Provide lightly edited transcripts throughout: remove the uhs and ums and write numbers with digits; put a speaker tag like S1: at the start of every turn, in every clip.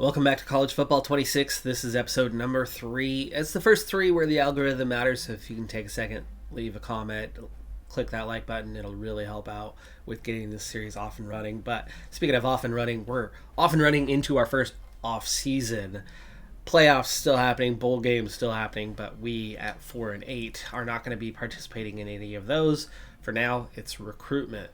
S1: Welcome back to College Football 26. This is episode number 3. It's the first 3 where the algorithm matters, so if you can take a second, leave a comment, click that like button, it'll really help out with getting this series off and running. But speaking of off and running, we're off and running into our first off-season. Playoffs still happening, bowl games still happening, but we at 4 and 8 are not going to be participating in any of those. For now, it's recruitment.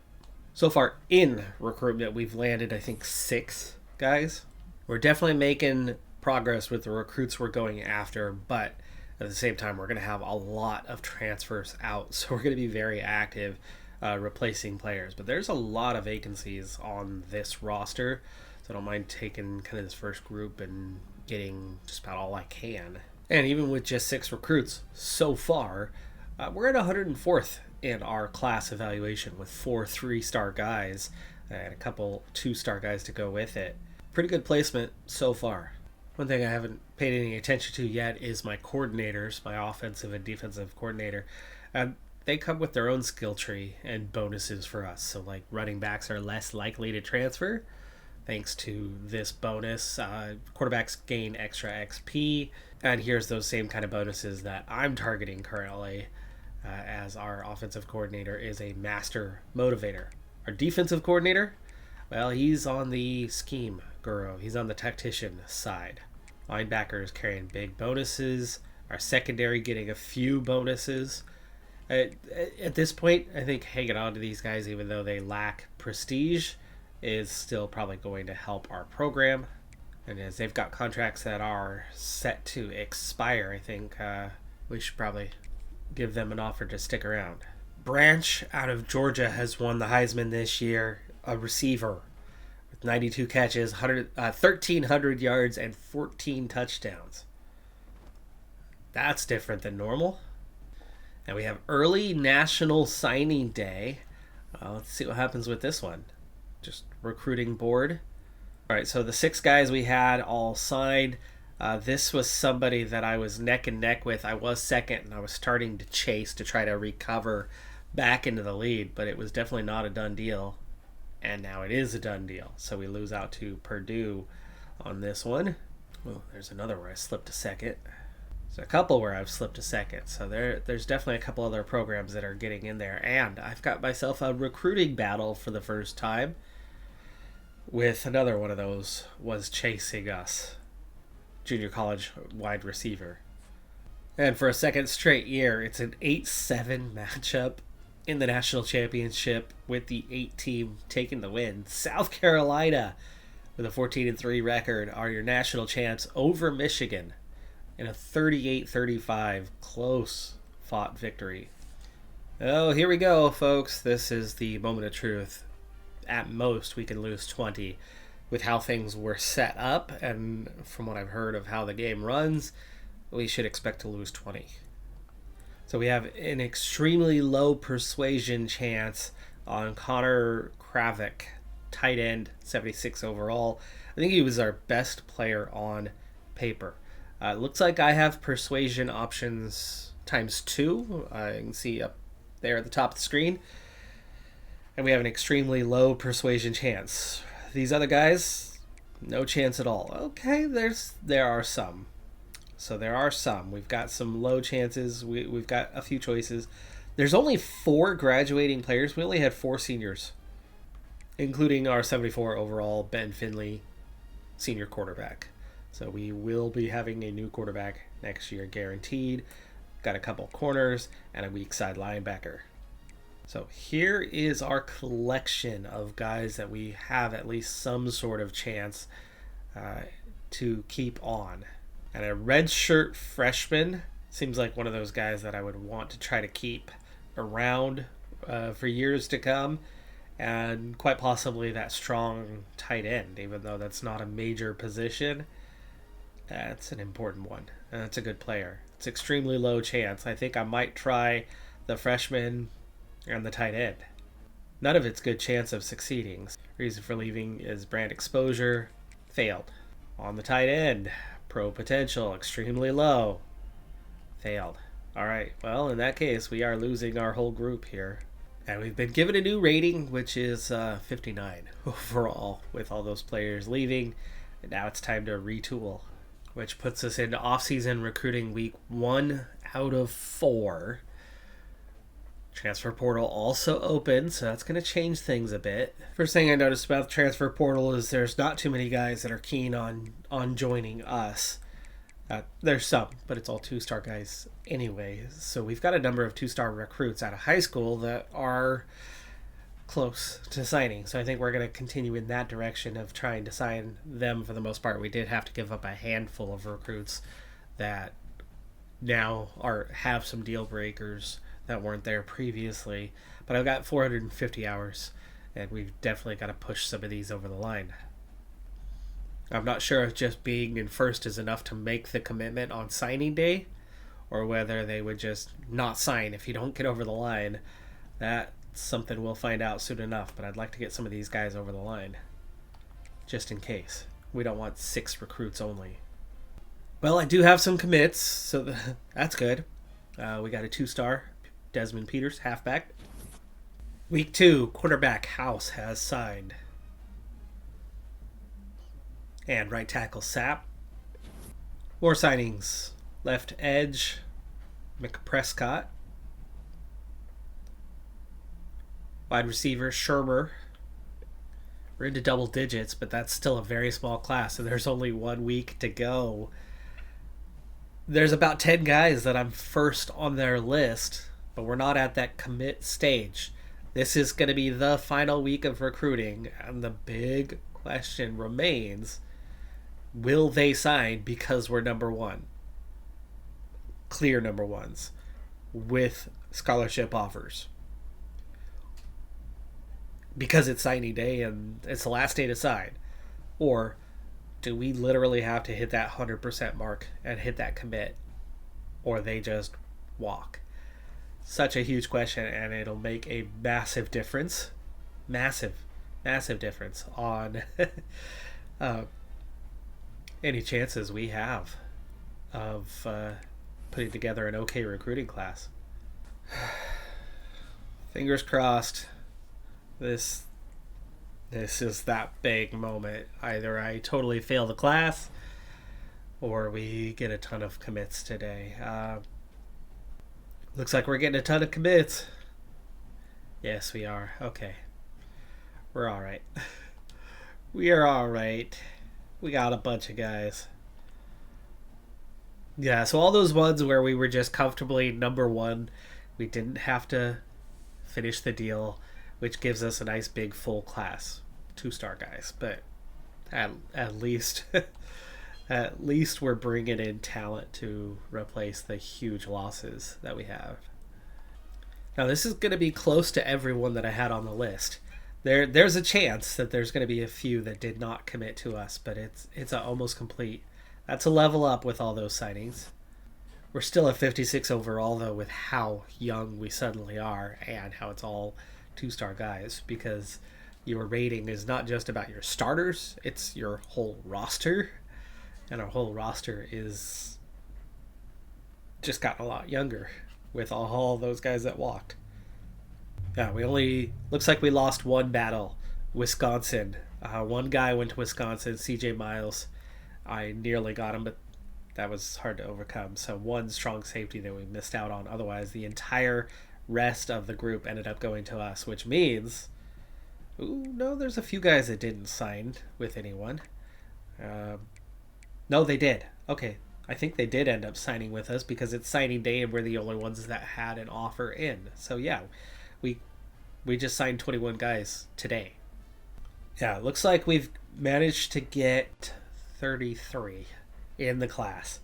S1: So far in recruitment, we've landed, I think, 6 guys. We're definitely making progress with the recruits we're going after, but at the same time, we're going to have a lot of transfers out, so we're going to be very active replacing players. But there's a lot of vacancies on this roster, so I don't mind taking kind of this first group and getting just about all I can. And even with just 6 recruits so far, we're at 104th in our class evaluation with 4 3-star guys and a couple 2-star guys to go with it. Pretty good placement so far. One thing I haven't paid any attention to yet is my coordinators, my offensive and defensive coordinator. They come with their own skill tree and bonuses for us. So like running backs are less likely to transfer thanks to this bonus. Quarterbacks gain extra XP. And here's those same kind of bonuses that I'm targeting currently as our offensive coordinator is a master motivator. Our defensive coordinator, well, he's on the scheme guru. He's on the tactician side. Linebackers carrying big bonuses. Our secondary getting a few bonuses. At this point, I think hanging on to these guys, even though they lack prestige, is still probably going to help our program. And as they've got contracts that are set to expire, I think we should probably give them an offer to stick around. Branch out of Georgia has won the Heisman this year. A receiver with 92 catches, 1,300 yards, and 14 touchdowns. That's different than normal. And we have early National Signing Day. Let's see what happens with this one. Just recruiting board. All right, so the 6 guys we had all signed. This was somebody that I was neck and neck with. I was second, and I was starting to chase to try to recover back into the lead, but it was definitely not a done deal. And now it is a done deal. So we lose out to Purdue on this one. Well, there's another where I slipped a second. There's a couple where I've slipped a second. So there's definitely a couple other programs that are getting in there. And I've got myself a recruiting battle for the first time with another one of those was chasing us. Junior college wide receiver. And for a second straight year, it's an 8-7 matchup in the national championship with the 8 team taking the win. South Carolina with a 14-3 record are your national champs over Michigan in a 38-35 close fought victory. Oh, here we go, folks. This is the moment of truth. At most, we can lose 20 with how things were set up, and from what I've heard of how the game runs, we should expect to lose 20. So we have an extremely low persuasion chance on Connor Kravik, tight end, 76 overall. I think he was our best player on paper. It looks like I have persuasion options times 2. You can see up there at the top of the screen. And we have an extremely low persuasion chance. These other guys, no chance at all. Okay, there are some. So there are some. We've got some low chances. We've got a few choices. There's only 4 graduating players. We only had 4 seniors, including our 74 overall Ben Finley, senior quarterback. So we will be having a new quarterback next year, guaranteed. Got a couple corners and a weak side linebacker. So here is our collection of guys that we have at least some sort of chance to keep on. And a redshirt freshman seems like one of those guys that I would want to try to keep around for years to come. And quite possibly that strong tight end, even though that's not a major position. That's an important one. And that's a good player. It's extremely low chance. I think I might try the freshman and the tight end. None of it's good chance of succeeding. Reason for leaving is brand exposure. Failed. On the tight end. Pro potential, extremely low. Failed. Alright, well, in that case, we are losing our whole group here. And we've been given a new rating, which is 59 overall, with all those players leaving. And now it's time to retool, which puts us into off-season recruiting week 1 out of 4. Transfer portal also open, so that's going to change things a bit. First thing I noticed about the transfer portal is there's not too many guys that are keen on joining us. There's some, but it's all 2-star guys anyway. So we've got a number of 2-star recruits out of high school that are close to signing. So I think we're going to continue in that direction of trying to sign them for the most part. We did have to give up a handful of recruits that now have some deal breakers that weren't there previously. But I've got 450 hours, and we've definitely got to push some of these over the line. I'm not sure if just being in first is enough to make the commitment on signing day, or whether they would just not sign if you don't get over the line. That's something we'll find out soon enough, but I'd like to get some of these guys over the line, just in case. We don't want 6 recruits only. Well, I do have some commits, so that's good. We got a 2-star, Desmond Peters, halfback. Week 2, quarterback House has signed. And right tackle Sapp. More signings. Left edge McPrescott. Wide receiver Shermer. We're into double digits, but that's still a very small class, so there's only 1 week to go. There's about 10 guys that I'm first on their list, but we're not at that commit stage. This is going to be the final week of recruiting, and the big question remains, will they sign because we're number 1? Clear number 1s with scholarship offers. Because it's signing day and it's the last day to sign. Or do we literally have to hit that 100% mark and hit that commit? Or they just walk? Such a huge question, and it'll make a massive difference. Massive difference on any chances we have of putting together an okay recruiting class. Fingers crossed. This is that big moment. Either I totally fail the class, or we get a ton of commits today. Looks like we're getting a ton of commits. Yes, we are. Okay. We're all right. We are all right. We got a bunch of guys. Yeah, so all those ones where we were just comfortably number 1, we didn't have to finish the deal, which gives us a nice big full class, 2-star guys. But at least at least we're bringing in talent to replace the huge losses that we have. Now this is going to be close to everyone that I had on the list. There's a chance that there's going to be a few that did not commit to us, but it's almost complete. That's a level up with all those signings. We're still at 56 overall, though, with how young we suddenly are and how it's all 2-star guys, because your rating is not just about your starters, it's your whole roster, and our whole roster is just gotten a lot younger with all those guys that walked. Yeah, looks like we lost one battle. Wisconsin. One guy went to Wisconsin, CJ Miles. I nearly got him, but that was hard to overcome. So one strong safety that we missed out on. Otherwise, the entire rest of the group ended up going to us, which means... no, there's a few guys that didn't sign with anyone. No, they did. Okay, I think they did end up signing with us because it's signing day and we're the only ones that had an offer in. So yeah, we just signed 21 guys today. Yeah, it looks like we've managed to get 33 in the class.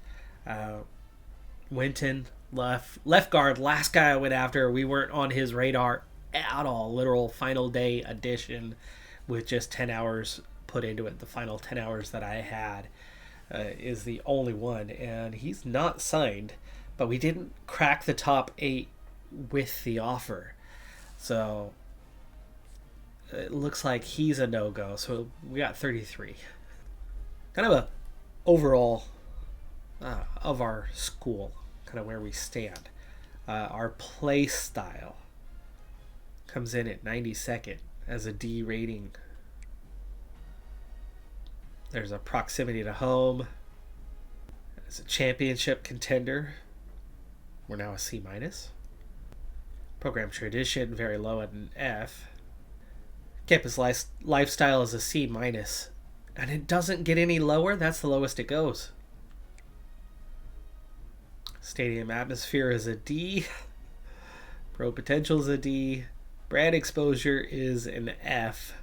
S1: Winton, left guard, last guy I went after. We weren't on his radar at all. Literal final day addition with just 10 hours put into it. The final 10 hours that I had is the only one, and he's not signed, but we didn't crack the top 8 with the offer. So it looks like he's a no-go. So we got 33. Kind of a overall of our school, kind of where we stand. Our play style comes in at 92nd as a D rating. There's a proximity to home. It's a championship contender. We're now a C minus. Program tradition, very low at an F. Campus lifestyle is a C minus. And it doesn't get any lower. That's the lowest it goes. Stadium atmosphere is a D. Pro potential is a D. Brand exposure is an F.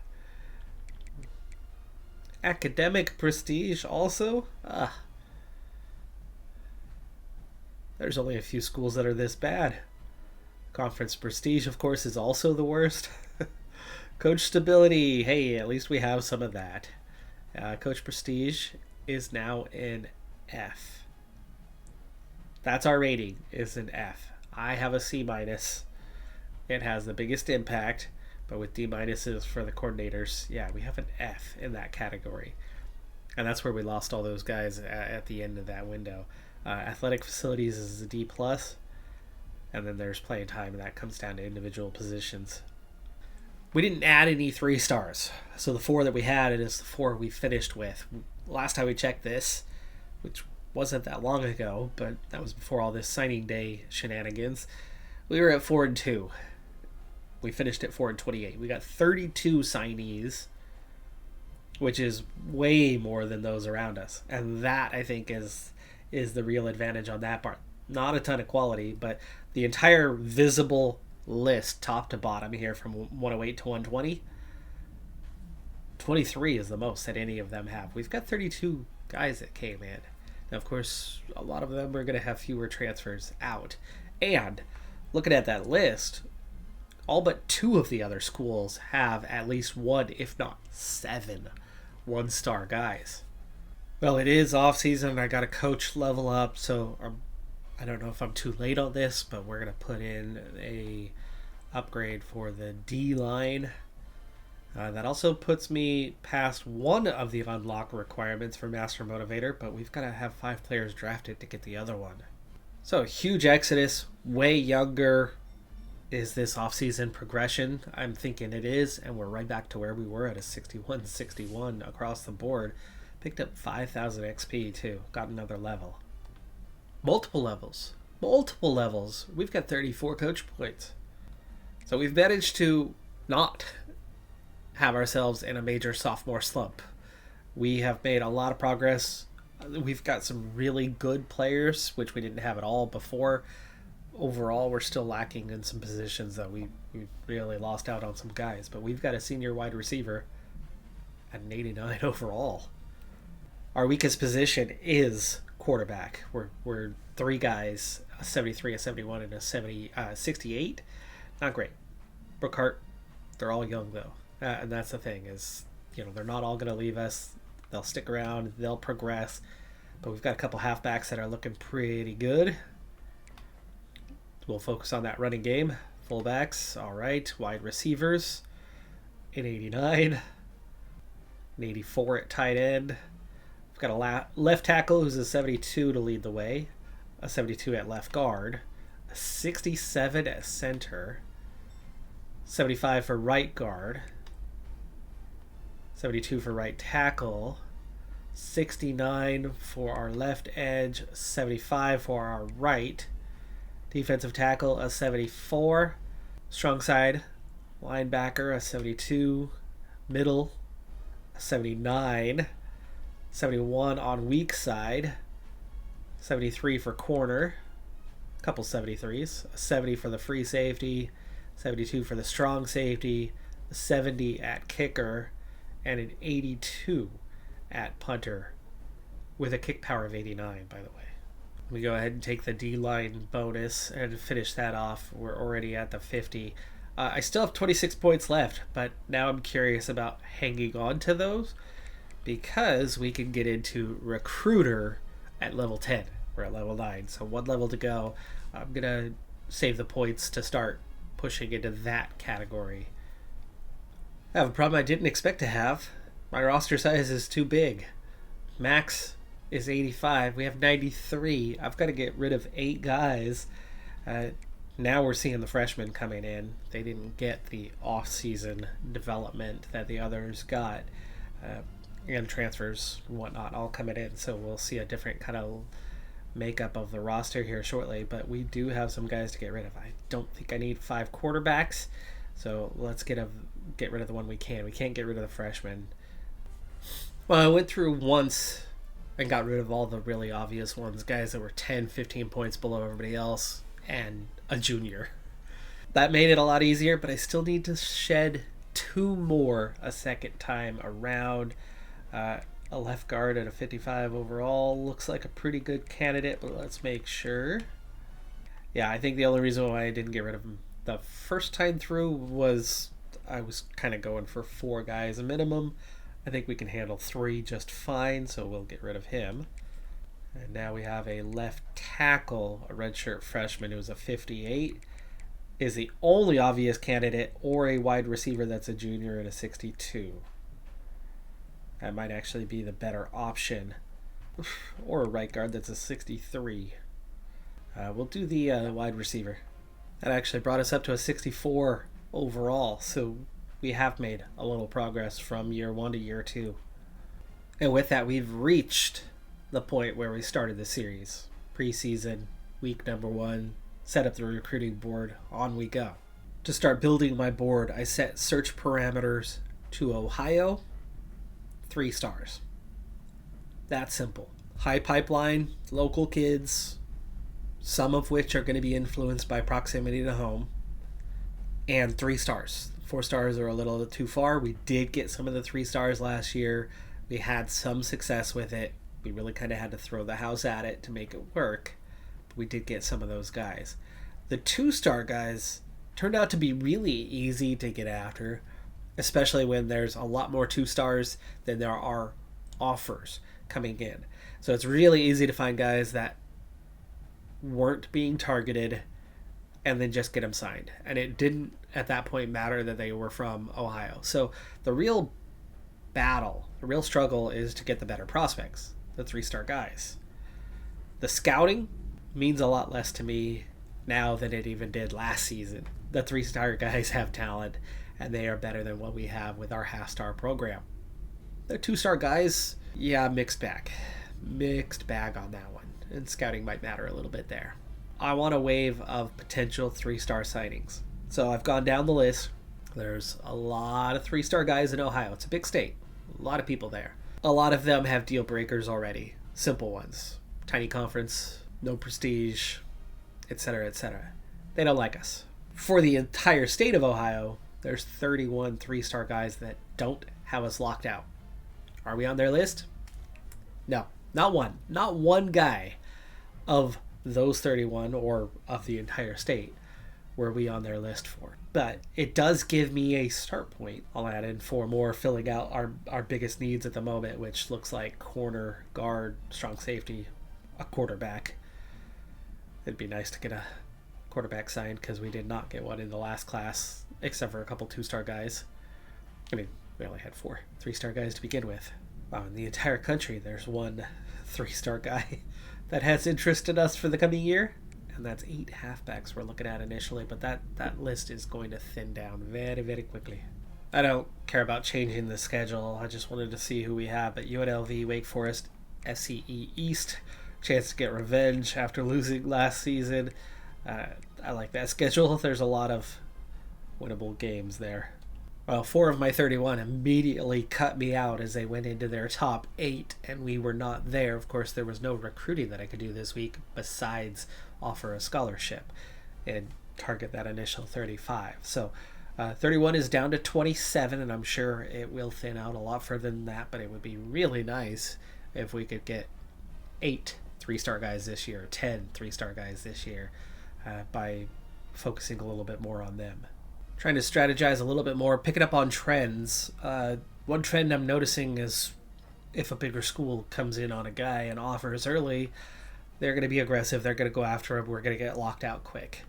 S1: Academic prestige also? There's only a few schools that are this bad. Conference prestige, of course, is also the worst. Coach stability. Hey, at least we have some of that. Coach prestige is now an F. That's our rating, is an F. I have a C minus. It has the biggest impact, but with D minuses for the coordinators, yeah, we have an F in that category. And that's where we lost all those guys at the end of that window. Athletic facilities is a D plus, and then there's playing time, and that comes down to individual positions. We didn't add any 3 stars, so the 4 that we had is the 4 we finished with. Last time we checked this, which wasn't that long ago, but that was before all this signing day shenanigans, we were at 4-2. We finished at 4-28. We got 32 signees, which is way more than those around us, and that I think is the real advantage on that part. Not a ton of quality, but the entire visible list top to bottom here from 108 to 120, 23 is the most that any of them have. We've got 32 guys that came in. Now, of course, a lot of them are going to have fewer transfers out. And looking at that list, all but 2 of the other schools have at least 1, if not 7, 1-star guys. Well, it is off-season. I got a coach level up, so I don't know if I'm too late on this, but we're going to put in a upgrade for the D-line. That also puts me past one of the unlock requirements for Master Motivator, but we've got to have 5 players drafted to get the other one. So, huge exodus, way younger. Is this off-season progression? I'm thinking it is, and we're right back to where we were at a 61-61 across the board. Picked up 5,000 XP too. Got another level. Multiple levels. We've got 34 coach points. So we've managed to not have ourselves in a major sophomore slump. We have made a lot of progress. We've got some really good players, which we didn't have at all before. Overall, we're still lacking in some positions, though. We really lost out on some guys. But we've got a senior wide receiver at an 89 overall. Our weakest position is quarterback. We're 3 guys, a 73, a 71, and a 68. Not great. Brookhart, they're all young, though. And that's the thing is, they're not all going to leave us. They'll stick around. They'll progress. But we've got a couple halfbacks that are looking pretty good. We'll focus on that running game. Fullbacks, all right. Wide receivers, an 89. An 84 at tight end. We've got a left tackle who's a 72 to lead the way. A 72 at left guard. A 67 at center. 75 for right guard. 72 for right tackle. 69 for our left edge. 75 for our right. Defensive tackle, a 74. Strong side, linebacker, a 72. Middle, a 79. 71 on weak side. 73 for corner. A couple 73s. A 70 for the free safety. 72 for the strong safety. A 70 at kicker. And an 82 at punter. With a kick power of 89, by the way. We go ahead and take the D-line bonus and finish that off. We're already at the 50. I still have 26 points left, but now I'm curious about hanging on to those because we can get into recruiter at level 10. We're at level 9, so 1 level to go. I'm going to save the points to start pushing into that category. I have a problem I didn't expect to have. My roster size is too big. Max is 85. We have 93. I've got to get rid of 8 guys. Now we're seeing the freshmen coming in. They didn't get the off-season development that the others got. and transfers and whatnot all coming in. So we'll see a different kind of makeup of the roster here shortly. But we do have some guys to get rid of. I don't think I need 5 quarterbacks. So let's get rid of the one we can. We can't get rid of the freshman. Well, I went through once and got rid of all the really obvious ones, guys that were 10, 15 points below everybody else, and a junior. That made it a lot easier, but I still need to shed 2 more a second time around. A left guard at a 55 overall looks like a pretty good candidate, but let's make sure. Yeah, I think the only reason why I didn't get rid of him the first time through was I was kind of going for 4 guys a minimum. I think we can handle 3 just fine, so we'll get rid of him. And now we have a left tackle, a redshirt freshman who's a 58, is the only obvious candidate, or a wide receiver that's a junior at a 62. That might actually be the better option. Or a right guard that's a 63. We'll do the wide receiver. That actually brought us up to a 64 overall, so we have made a little progress from year 1 to year 2. And with that, we've reached the point where we started the series. Preseason, week number 1, set up the recruiting board, on we go. To start building my board, I set search parameters to Ohio, 3 stars. That's simple. High pipeline, local kids, some of which are going to be influenced by proximity to home, and 3 stars. 4 stars are a little too far. We did get some of the 3 stars last year. We had some success with it. We really kind of had to throw the house at it to make it work. But we did get some of those guys. The 2-star guys turned out to be really easy to get after, especially when there's a lot more 2 stars than there are offers coming in. So it's really easy to find guys that weren't being targeted and then just get them signed. And it didn't at that point matter that they were from Ohio. So the real battle, the real struggle is to get the better prospects, the 3-star guys. The scouting means a lot less to me now than it even did last season. The 3-star guys have talent, and they are better than what we have with our half-star program. The 2-star guys, yeah, mixed bag. Mixed bag on that one. And scouting might matter a little bit there. I want a wave of potential 3-star signings. So I've gone down the list. There's a lot of 3-star guys in Ohio. It's a big state. A lot of people there. A lot of them have deal breakers already. Simple ones. Tiny conference, no prestige, etc., etc. They don't like us. For the entire state of Ohio, there's 31 3-star guys that don't have us locked out. Are we on their list? No, not one. Not one guy of those 31 or of the entire state were we on their list for. But it does give me a start point. I'll add in 4 more, filling out our biggest needs at the moment, which looks like corner, guard, strong safety, a quarterback. It'd be nice to get a quarterback signed because we did not get one in the last class, except for a couple 2-star guys. I mean, we only had 4 3-star guys to begin with. Wow, in the entire country, there's 1 3-star guy that has interest in us for the coming year. And that's 8 halfbacks we're looking at initially, but that list is going to thin down very, very quickly. I don't care about changing the schedule. I just wanted to see who we have at UNLV, Wake Forest, SCE East. Chance to get revenge after losing last season. I like that schedule. There's a lot of winnable games there. Well, 4 of my 31 immediately cut me out as they went into their top 8, and we were not there. Of course, there was no recruiting that I could do this week besides offer a scholarship and target that initial 35. So 31 is down to 27, and I'm sure it will thin out a lot further than that, but it would be really nice if we could get 8 3-star guys this year, 10 3-star guys this year, by focusing a little bit more on them. Trying to strategize a little bit more, picking up on trends. One trend I'm noticing is if a bigger school comes in on a guy and offers early, they're going to be aggressive. They're going to go after him. We're going to get locked out quick.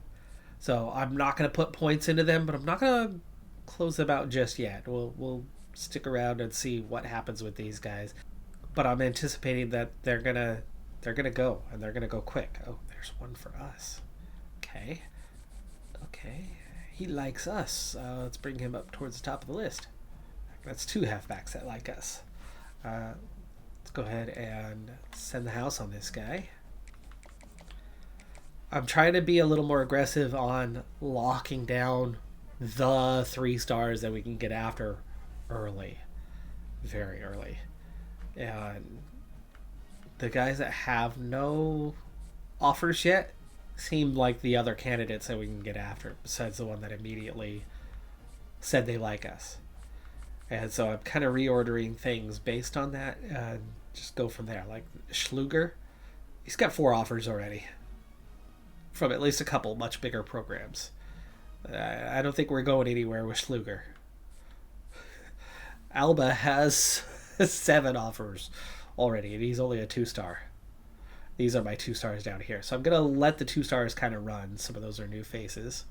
S1: So I'm not going to put points into them, but I'm not going to close them out just yet. We'll stick around and see what happens with these guys. But I'm anticipating that they're gonna go, and they're gonna go quick. Oh, there's one for us. Okay. He likes us. Let's bring him up towards the top of the list. That's 2 halfbacks that like us. Let's go ahead and send the house on this guy. I'm trying to be a little more aggressive on locking down the 3 stars that we can get after early. Very early. And the guys that have no offers yet seem like the other candidates that we can get after, besides the one that immediately said they like us. And so I'm kind of reordering things based on that and just go from there. Like Schluger, he's got 4 offers already from at least a couple much bigger programs. I don't think we're going anywhere with Schluger. Alba has 7 offers already, and he's only a 2-star. These are my 2 stars down here. So I'm going to let the 2 stars kind of run. Some of those are new faces.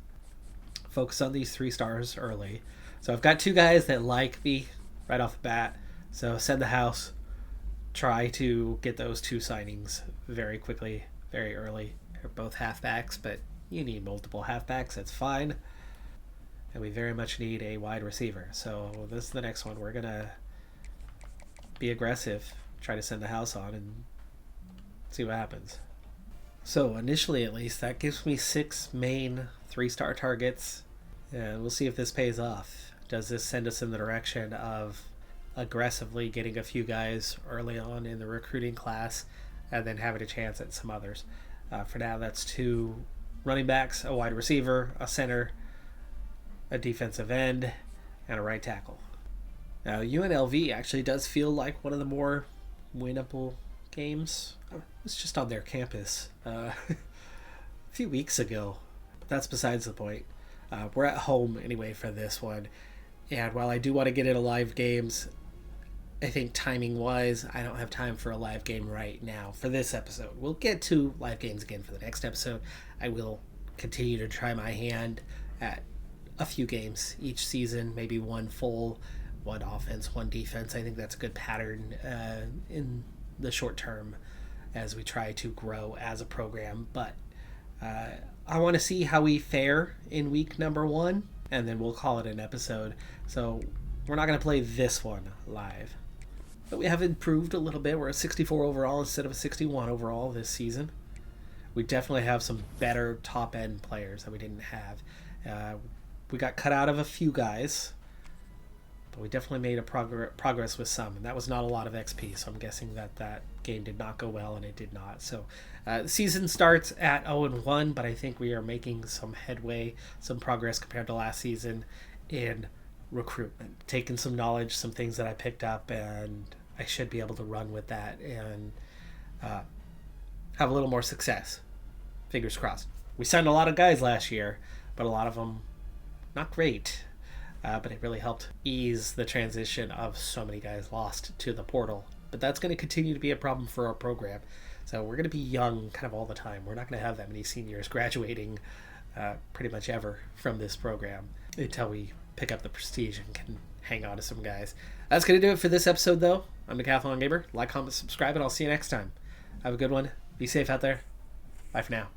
S1: Focus on these 3 stars early. So I've got 2 guys that like me right off the bat. So send the house. Try to get those 2 signings very quickly, very early. They're both halfbacks, but you need multiple halfbacks. That's fine. And we very much need a wide receiver. So this is the next one. We're going to be aggressive. Try to send the house on and see what happens. So initially, at least, that gives me 6 main 3-star targets. And we'll see if this pays off. Does this send us in the direction of aggressively getting a few guys early on in the recruiting class and then having a chance at some others? For now, that's 2 running backs, a wide receiver, a center, a defensive end, and a right tackle. Now, UNLV actually does feel like one of the more winnable games. I was just on their campus a few weeks ago. But that's besides the point. We're at home anyway for this one. And while I do want to get into live games, I think timing-wise, I don't have time for a live game right now for this episode. We'll get to live games again for the next episode. I will continue to try my hand at a few games each season, maybe 1 full, 1 offense, 1 defense. I think that's a good pattern in the short term as we try to grow as a program. But I want to see how we fare in week number 1, and then we'll call it an episode. So we're not going to play this one live. But we have improved a little bit. We're at 64 overall instead of a 61 overall this season. We definitely have some better top-end players that we didn't have. We got cut out of a few guys, but we definitely made a progress with some, and that was not a lot of XP, so I'm guessing that game did not go well, and it did not. So the season starts at 0-1, but I think we are making some headway, some progress compared to last season in recruitment. Taking some knowledge, some things that I picked up, and I should be able to run with that and have a little more success. Fingers crossed. We signed a lot of guys last year, but a lot of them not great. But it really helped ease the transition of so many guys lost to the portal. But that's going to continue to be a problem for our program. So we're going to be young kind of all the time. We're not going to have that many seniors graduating pretty much ever from this program until we pick up the prestige and can hang on to some guys. That's going to do it for this episode, though. I'm Decathlon Gamer. Like, comment, subscribe, and I'll see you next time. Have a good one. Be safe out there. Bye for now.